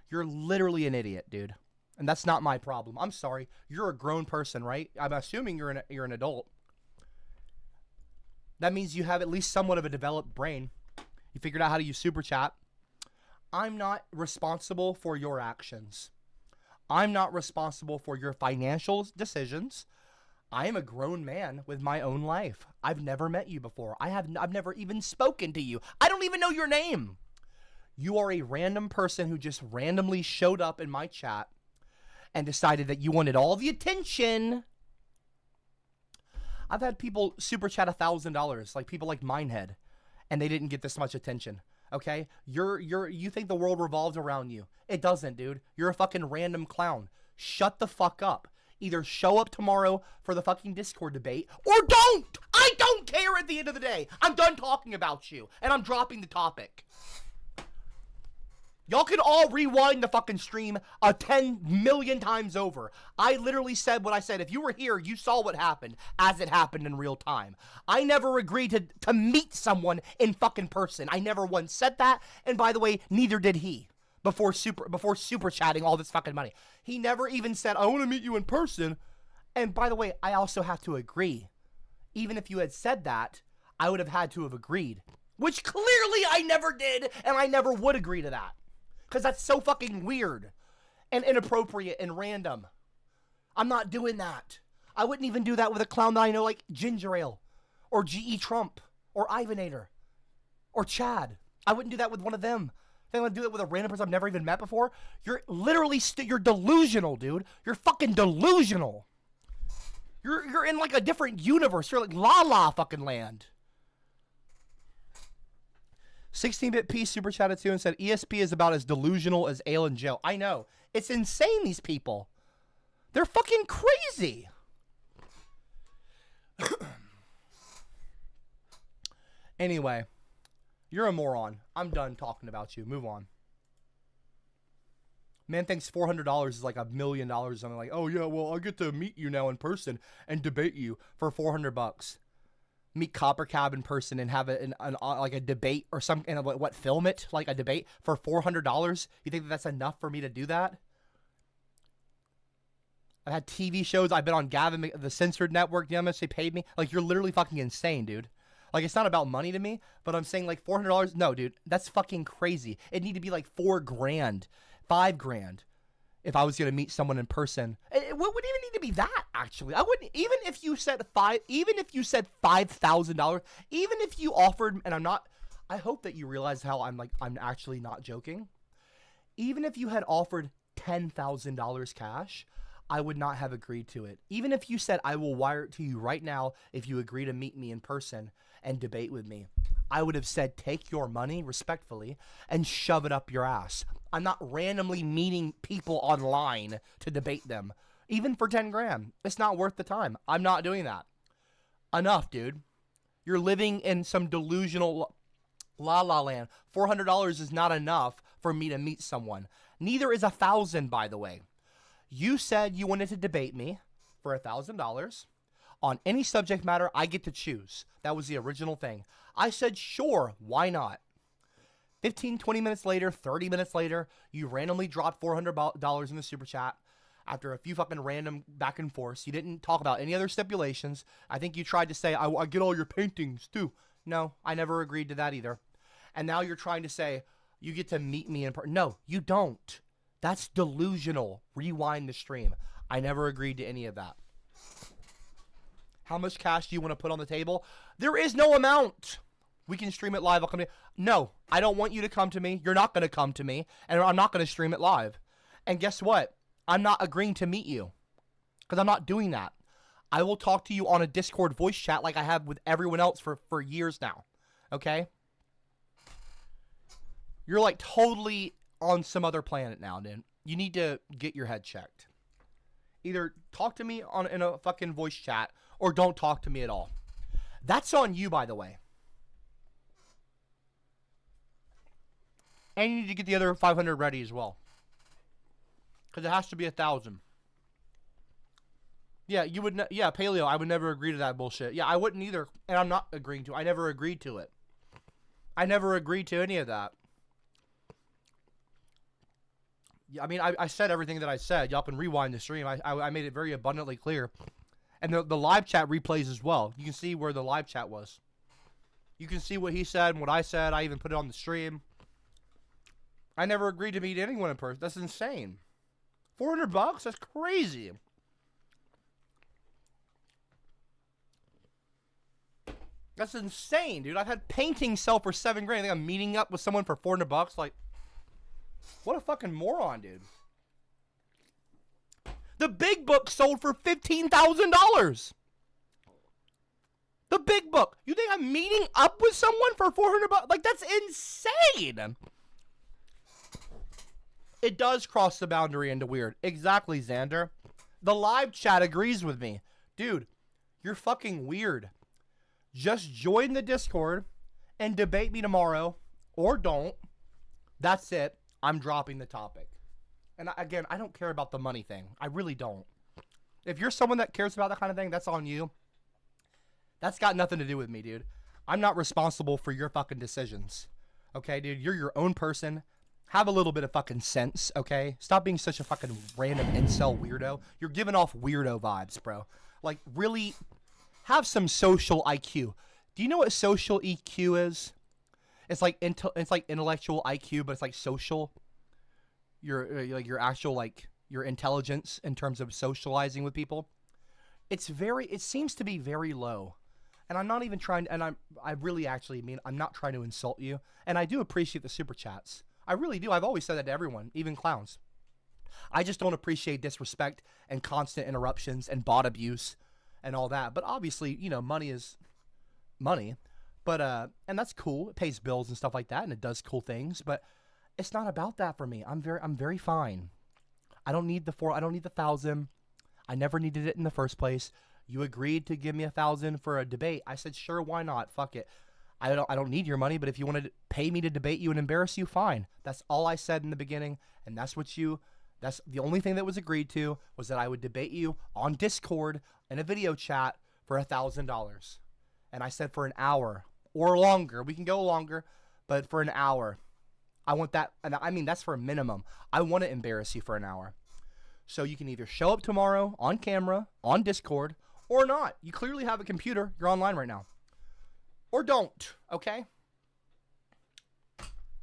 You're literally an idiot, dude. And that's not my problem. I'm sorry. You're a grown person, right? I'm assuming you're an adult. That means you have at least somewhat of a developed brain. You figured out how to use Super Chat. I'm not responsible for your actions. I'm not responsible for your financial decisions. I am a grown man with my own life. I've never met you before. I've never even spoken to you. I don't even know your name. You are a random person who just randomly showed up in my chat and decided that you wanted all the attention. I've had people super chat $1,000, like people like Minehead, and they didn't get this much attention. Okay? You think the world revolves around you. It doesn't, dude. You're a fucking random clown. Shut the fuck up. Either show up tomorrow for the fucking Discord debate or don't! I don't care at the end of the day. I'm done talking about you, and I'm dropping the topic. Y'all can all rewind the fucking stream 10 million times over. I literally said what I said. If you were here, you saw what happened as it happened in real time. I never agreed to meet someone in fucking person. I never once said that. And by the way, neither did he before super chatting all this fucking money. He never even said, I want to meet you in person. And by the way, I also have to agree. Even if you had said that, I would have had to have agreed. Which clearly I never did, and I never would agree to that. Because that's so fucking weird and inappropriate and random. I'm not doing that. I wouldn't even do that with a clown that I know like Ginger Ale or G.E. Trump or Ivanator or Chad. I wouldn't do that with one of them. If I want to do that with a random person I've never even met before, you're literally you're delusional, dude. You're fucking delusional. You're in like a different universe. You're like La La fucking land. 16-bit P super chatted too and said ESP is about as delusional as Ale and Joe. I know. It's insane, these people. They're fucking crazy. Anyway, you're a moron. I'm done talking about you. Move on. Man thinks $400 is like $1 million or something. Like, oh yeah, well, I'll get to meet you now in person and debate you for $400. Meet CopperCab in person and have like a debate or some, and what, film it like a debate for $400. You think that's enough for me to do that? I've had TV shows. I've been on Gavin, the Censored Network. You know how much they paid me? Like, you're literally fucking insane, dude. Like, it's not about money to me, but I'm saying like $400. No, dude, that's fucking crazy. It'd need to be like $4 grand, $5 grand. If I was going to meet someone in person, it wouldn't even need to be that, actually. I wouldn't, even if you said $5,000, even if you offered, and I hope that you realize how I'm actually not joking. Even if you had offered $10,000 cash, I would not have agreed to it. Even if you said, I will wire it to you right now if you agree to meet me in person and debate with me, I would have said, take your money respectfully and shove it up your ass. I'm not randomly meeting people online to debate them. Even for 10 grand. It's not worth the time. I'm not doing that. Enough, dude. You're living in some delusional la la land. $400 is not enough for me to meet someone. Neither is $1,000, by the way. You said you wanted to debate me for $1,000. On any subject matter, I get to choose. That was the original thing. I said, sure, why not? 15, 20 minutes later, 30 minutes later, you randomly dropped $400 in the super chat after a few fucking random back and forths. You didn't talk about any other stipulations. I think you tried to say, I get all your paintings too. No, I never agreed to that either. And now you're trying to say, you get to meet me in person. No, you don't. That's delusional. Rewind the stream. I never agreed to any of that. How much cash do you want to put on the table? There is no amount. We can stream it live. I'll come to you. No, I don't want you to come to me. You're not going to come to me. And I'm not going to stream it live. And guess what? I'm not agreeing to meet you. Because I'm not doing that. I will talk to you on a Discord voice chat like I have with everyone else for years now. Okay? You're like totally on some other planet now, dude. You need to get your head checked. Either talk to me in a fucking voice chat or don't talk to me at all. That's on you, by the way. And you need to get the other 500 ready as well. Because it has to be 1,000. Yeah, you would. Yeah, Paleo, I would never agree to that bullshit. Yeah, I wouldn't either. And I'm not agreeing to it. I never agreed to it. I never agreed to any of that. Yeah, I mean, I said everything that I said. Y'all can rewind the stream. I made it very abundantly clear. And the live chat replays as well. You can see where the live chat was. You can see what he said and what I said. I even put it on the stream. I never agreed to meet anyone in person. That's insane. $400? That's crazy. That's insane, dude. I've had paintings sell for $7 grand. I think I'm meeting up with someone for $400. Like, what a fucking moron, dude. The big book sold for $15,000. The big book. You think I'm meeting up with someone for $400? Like, that's insane. It does cross the boundary into weird. Exactly, Xander. The live chat agrees with me. Dude, you're fucking weird. Just join the Discord and debate me tomorrow. Or don't. That's it. I'm dropping the topic. And again, I don't care about the money thing. I really don't. If you're someone that cares about that kind of thing, that's on you. That's got nothing to do with me, dude. I'm not responsible for your fucking decisions. Okay, dude? You're your own person. Have a little bit of fucking sense, okay? Stop being such a fucking random incel weirdo. You're giving off weirdo vibes, bro. Like, really, have some social IQ. Do you know what social EQ is? It's like intellectual IQ, but it's like social. Your actual, like, your intelligence in terms of socializing with people. It seems to be very low. And I'm not even trying, and I really actually mean, I'm not trying to insult you. And I do appreciate the super chats. I really do. I've always said that to everyone, even clowns. I just don't appreciate disrespect and constant interruptions and bot abuse and all that. But obviously, you know, money is money. But and that's cool. It pays bills and stuff like that, and it does cool things. But it's not about that for me. I'm very fine. I don't need the 1,000. I never needed it in the first place. You agreed to give me 1,000 for a debate. I said, sure, why not? Fuck it. I don't need your money, but if you want to pay me to debate you and embarrass you, fine. That's all I said in the beginning, and that's the only thing that was agreed to, was that I would debate you on Discord in a video chat for $1,000. And I said for an hour or longer. We can go longer, but for an hour. I want that, and I mean, that's for a minimum. I want to embarrass you for an hour. So you can either show up tomorrow on camera, on Discord, or not. You clearly have a computer. You're online right now. Or don't, okay?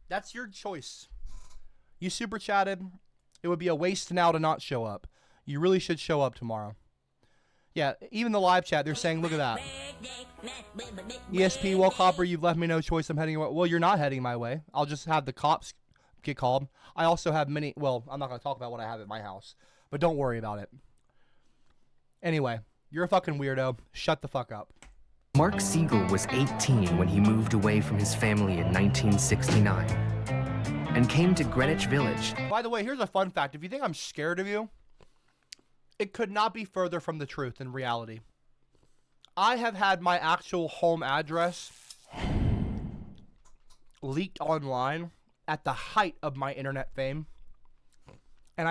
That's your choice. You super chatted. It would be a waste now to not show up. You really should show up tomorrow. Yeah, even the live chat, they're saying, look at that. ESP, well, Copper, you've left me no choice. I'm heading your way. Well, you're not heading my way. I'll just have the cops get called. I also have many, well, I'm not going to talk about what I have at my house, but don't worry about it. Anyway, you're a fucking weirdo. Shut the fuck up. Mark Siegel was 18 when he moved away from his family in 1969 and came to Greenwich Village. By the way, here's a fun fact. If you think I'm scared of you, it could not be further from the truth in reality. I have had my actual home address leaked online at the height of my internet fame. And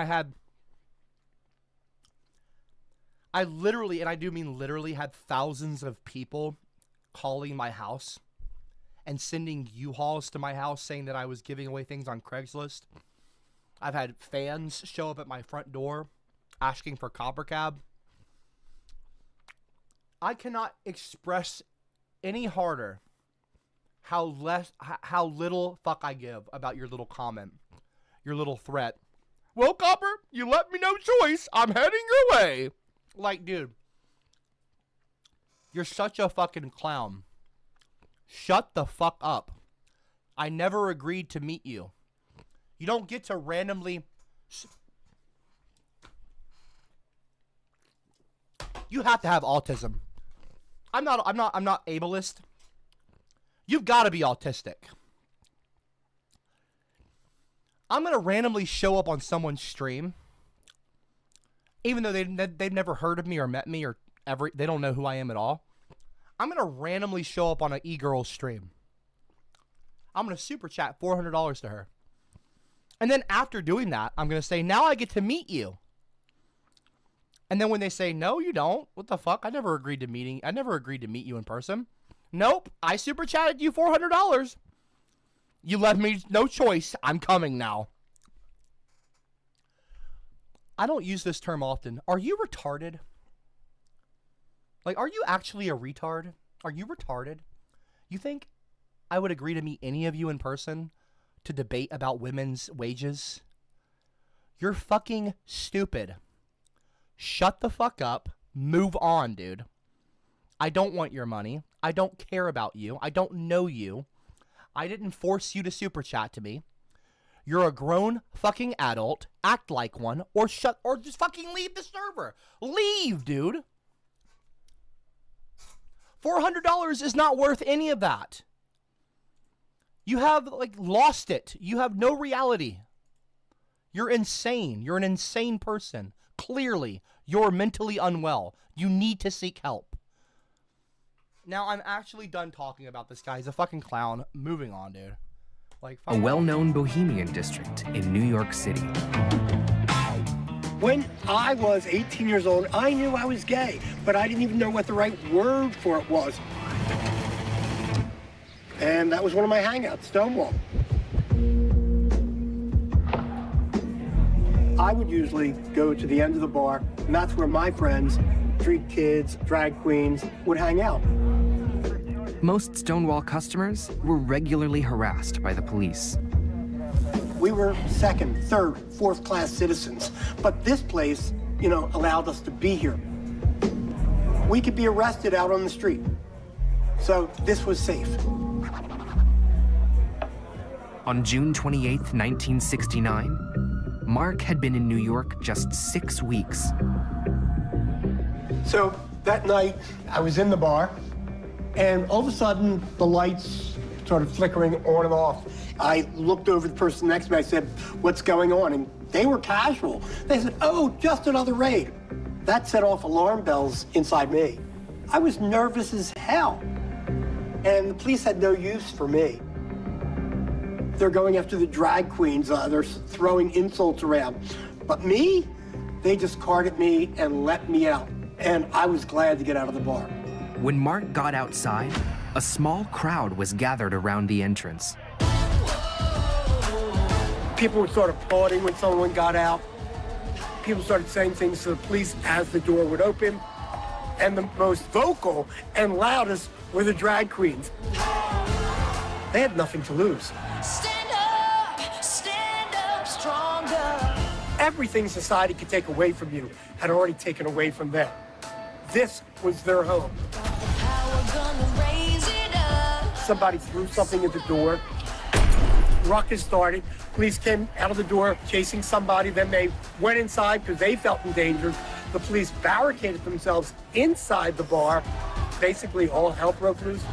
I literally, and I do mean literally, had thousands of people calling my house and sending U-Hauls to my house saying that I was giving away things on Craigslist. I've had fans show up at my front door asking for CopperCab. I cannot express any harder how little fuck I give about your little comment, your little threat. Well, Copper, you left me no choice. I'm heading your way. Like, dude, you're such a fucking clown. Shut the fuck up. I never agreed to meet you. You don't get to randomly... You have to have autism. I'm not ableist. You've got to be autistic. I'm going to randomly show up on someone's stream, even though they've never heard of me or met me or they don't know who I am at all. I'm going to randomly show up on an e-girl stream. I'm going to super chat $400 to her. And then after doing that, I'm going to say, now I get to meet you. And then when they say, no, you don't. What the fuck? I never agreed to meet you in person. Nope. I super chatted you $400. You left me no choice. I'm coming now. I don't use this term often. Are you retarded? Like, are you actually a retard? Are you retarded? You think I would agree to meet any of you in person to debate about women's wages? You're fucking stupid. Shut the fuck up. Move on, dude. I don't want your money. I don't care about you. I don't know you. I didn't force you to super chat to me. You're a grown fucking adult. Act like one, or just fucking leave the server. Leave, dude. $400 is not worth any of that. You have, like, lost it. You have no reality. You're insane. You're an insane person. Clearly, you're mentally unwell. You need to seek help. Now, I'm actually done talking about this guy. He's a fucking clown. Moving on, dude. Like, A well-known bohemian district in New York City. When I was 18 years old, I knew I was gay, but I didn't even know what the right word for it was. And that was one of my hangouts, Stonewall. I would usually go to the end of the bar, and that's where my friends, street kids, drag queens, would hang out. Most Stonewall customers were regularly harassed by the police. We were second, third, fourth class citizens, but this place, allowed us to be here. We could be arrested out on the street, so this was safe. On June 28, 1969, Mark had been in New York just 6 weeks. So that night, I was in the bar, and all of a sudden, the lights started flickering on and off. I looked over the person next to me. I said, "What's going on?" And they were casual. They said, "Oh, just another raid." That set off alarm bells inside me. I was nervous as hell. And the police had no use for me. They're going after the drag queens. They're throwing insults around. But me, they just carted me and let me out. And I was glad to get out of the bar. When Mark got outside, a small crowd was gathered around the entrance. People were sort of applauding when someone got out. People started saying things to the police as the door would open. And the most vocal and loudest were the drag queens. They had nothing to lose. Stand up stronger. Everything society could take away from you had already taken away from them. This was their home. Somebody threw something at the door. Ruckus started. Police came out of the door chasing somebody. Then they went inside because they felt endangered. The police barricaded themselves inside the bar. Basically, all hell broke loose.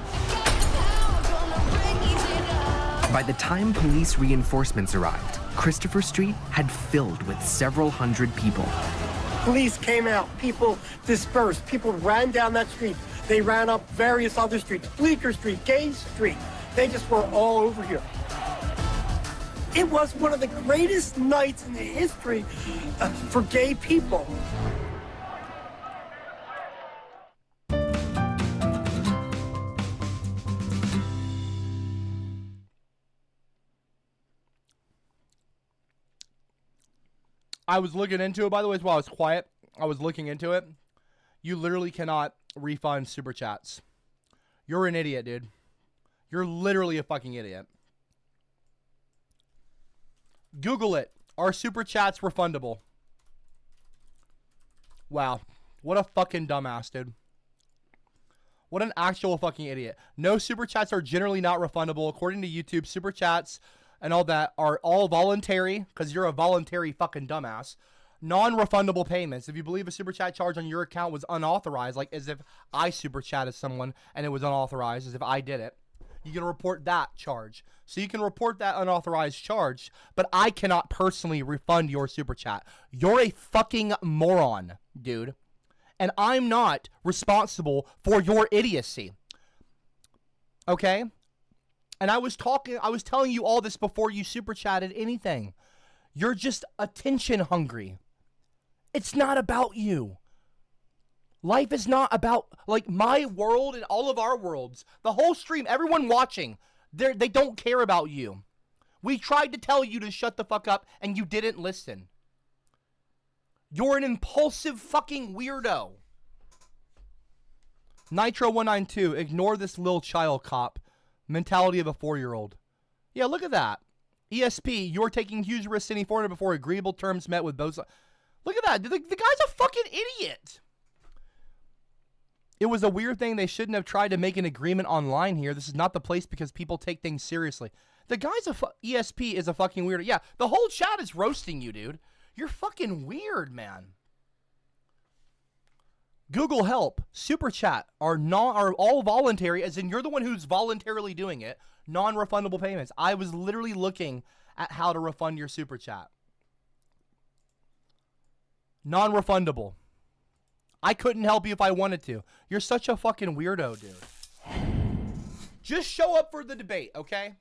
By the time police reinforcements arrived, Christopher Street had filled with several hundred people. Police came out. People dispersed. People ran down that street. They ran up various other streets, Bleecker Street, Gay Street. They just were all over here. It was one of the greatest nights in the history for gay people. I was looking into it, by the way, while I was quiet. I was looking into it. You literally cannot refund super chats. You're an idiot, dude. You're literally a fucking idiot. Google it. Are super chats refundable? Wow. What a fucking dumbass, dude. What an actual fucking idiot. No, super chats are generally not refundable. According to YouTube, super chats and all that are all voluntary, because you're a voluntary fucking dumbass. Non-refundable payments. If you believe a super chat charge on your account was unauthorized, like as if I super chatted someone and it was unauthorized, as if I did it, you can report that charge. So you can report that unauthorized charge, but I cannot personally refund your super chat. You're a fucking moron, dude. And I'm not responsible for your idiocy. Okay? And I was telling you all this before you super chatted anything. You're just attention hungry. It's not about you. Life is not about, like, my world and all of our worlds. The whole stream, everyone watching, they don't care about you. We tried to tell you to shut the fuck up, and you didn't listen. You're an impulsive fucking weirdo. Nitro192, ignore this little child cop. Mentality of a 4-year-old. Yeah, look at that. ESP, you're taking huge risks sending foreigner before agreeable terms met with both sides. Look at that. The guy's a fucking idiot. It was a weird thing. They shouldn't have tried to make an agreement online here. This is not the place because people take things seriously. The guy's ESP is a fucking weirdo. Yeah, the whole chat is roasting you, dude. You're fucking weird, man. Google Help, Super Chat are all voluntary, as in you're the one who's voluntarily doing it. Non-refundable payments. I was literally looking at how to refund your Super Chat. Non-refundable. I couldn't help you if I wanted to. You're such a fucking weirdo, dude. Just show up for the debate, okay?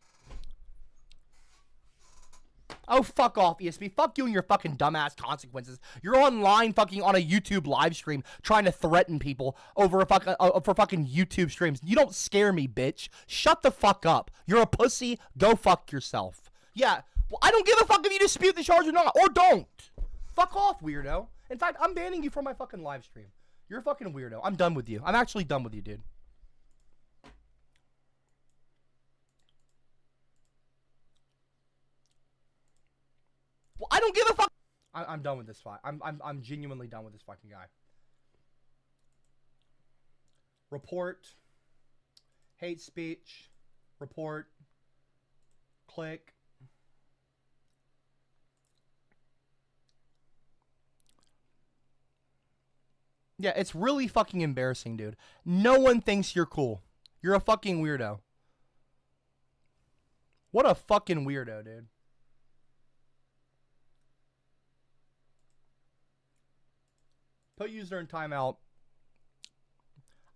Oh, fuck off, ESP. Fuck you and your fucking dumbass consequences. You're online fucking on a YouTube live stream trying to threaten people over for fucking YouTube streams. You don't scare me, bitch. Shut the fuck up. You're a pussy. Go fuck yourself. Yeah, well, I don't give a fuck if you dispute the charge or not. Or don't. Fuck off, weirdo. In fact, I'm banning you from my fucking live stream. You're a fucking weirdo. I'm done with you. I'm actually done with you, dude. Well, I don't give a fuck. I'm done with this fight. I'm genuinely done with this fucking guy. Report. Hate speech. Report. Click. Yeah, it's really fucking embarrassing, dude. No one thinks you're cool. You're a fucking weirdo. What a fucking weirdo, dude. Put user in timeout.